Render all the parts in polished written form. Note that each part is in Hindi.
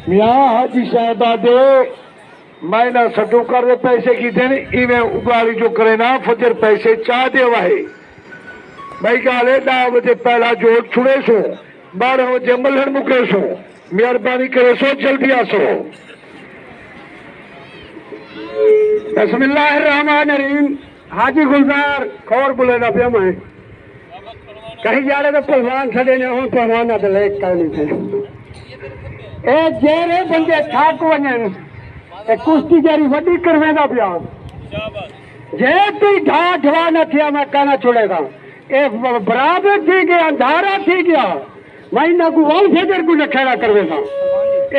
मियाँ हाजी साहबादे मैं ना सटू कर दे पैसे की देने इवें उगाड़ी जो करे ना फजर पैसे चाह दे वाहे भाई गाले 10 बजे पहला जोड़ छुड़े सो 12 बजे मलहन मुके सो मेहरबानी करे सो जल्दी आसो। बिस्मिल्लाहिर्रहमानिर्रहीम। हाजी गुलजार खौर बुले ना पिया मैं कहीं जा रहे तो पहलवान सदे ने हूं पहलवान तो ले कहनी थे ए जेरे बंदे थाक वजन ए कुश्ती जारी वडी करवेदा पिया जे तू ढा ढवा न थिया मैं कहना छोड़ेगा ए बराबर थी गया अंधारा थी गया महीना को वाल फेजर को खेड़ा करवेगा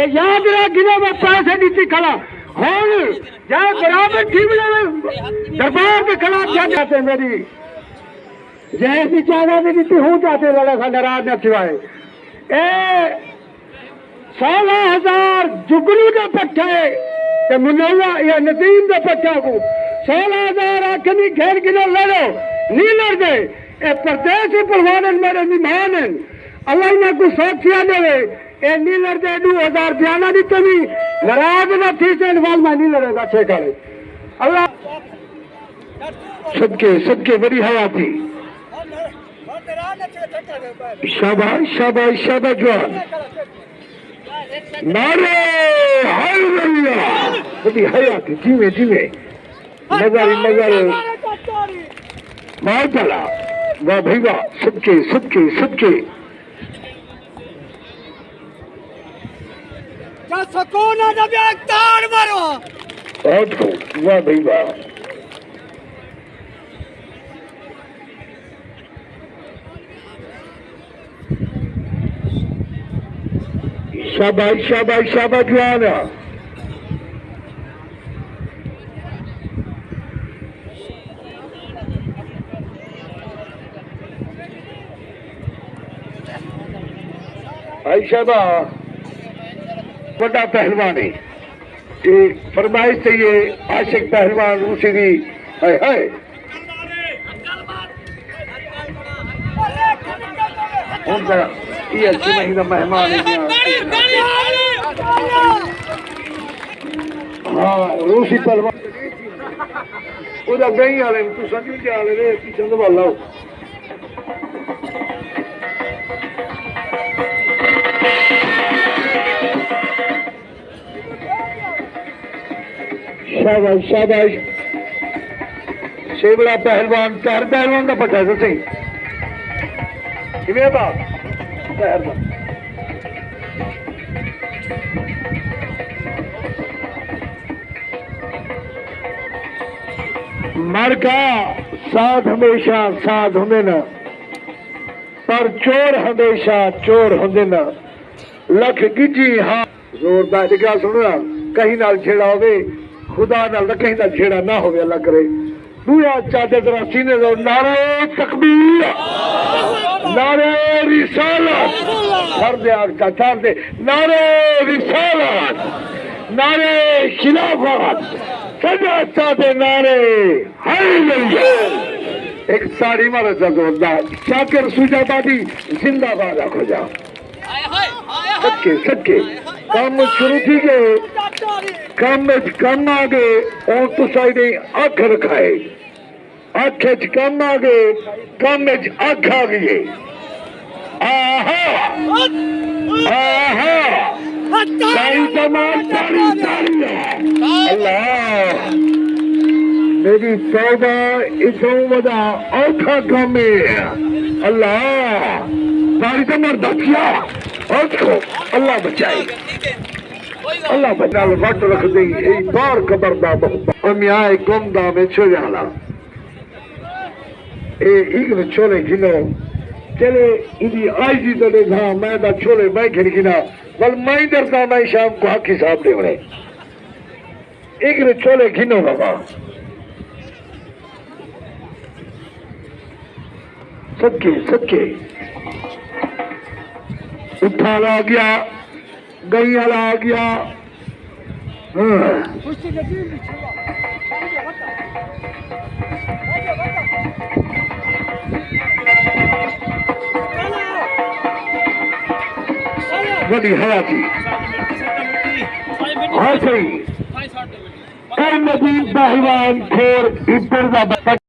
ए याद रख गिनो मैं पैसे नीति खड़ा होन जाए बराबर थी दरबार के खिलाफ जा जाते मेरी जैसी चाहना भी नीति हो जाते लड़ा सा नाराज न सिवाय ए 16,000 जुगनू के पट्टे मुनव्वा या नदीम के पट्टा को 16,000 आखनी घेर गिनो लड़ो नहीं लड़ गए ए परदेसी पहलवान मेरे मेहमान हैं अल्लाह ने को सोचिया देवे ए नहीं लड़ दे 2,000 बयाना दी तभी नाराज न थी से वाल में नहीं लड़ेगा छे करे अल्लाह सबके बड़ी हवा थी। शाबाश शाबाश शाबाश जवान नारे हाय भैया बड़ी हया थी जीवे जीवे नजर मार चला वाह भाई वाह सबके सुकून तार मारो वाह भाई वाह शाबाश शाबाश शाबाश जवान भाई शाबा बड़ा पहलवान है एक फरमाइश चाहिए आशिक पहलवान उसी की है उनका ये अच्छी महीना मेहमान है हाँ रूसी पहलवान उधर गई वाले तू समझ के आले रे की चंद वाला शाबाश शाबाश शेबड़ा पहलवान चार पहलवान का पट्टा है सही किमें बात पहलवान मर का साथ हमेशा साथ होंगे न पर चोर हमेशा चोर होंगे न लख गिजी हाँ जोरदार क्या सुनो कहीं नाल छेड़ा होवे खुदा नाल कहीं नाल छेड़ा ना होवे अल्लाह करे दूया चादर जरा सीने दो नारे तकबीर नारे रिसालत कर दे आग का चार दे नारे रिसालत नारे खिलाफत सजा चाहते नारे हाय एक ताड़ी मारो जोरदार शाकिर सुजाबादी जिंदाबाद आखो जा सच्चे सच्चे काम शुरू थी गए काम आ गए और तो साइड अख रखाए अख च काम आ गए काम च अख आ गई आहा आहा ताड़ी तमाम ताड़ी ताड़ी अल्लाह मेरी तौबा इसों वदा औखा काम है अल्लाह तारी तो मर दकिया औखो अल्लाह बचाए अल्लाह बचा वट रख दे ए बार कबर दा हम आए गुम दा में छो जाला ए इगन छोले गिनो चले इदी आई जी तो दे हां मैं दा छोले मैं गिना बल मैं डरता मैं शाम को हक हिसाब दे बने इगन छोले गिनो बाबा सबके सबके उठा आ गया गई वाला आ गया बड़ी हयाती हाँ सही नदीम पहलवान खोर इधर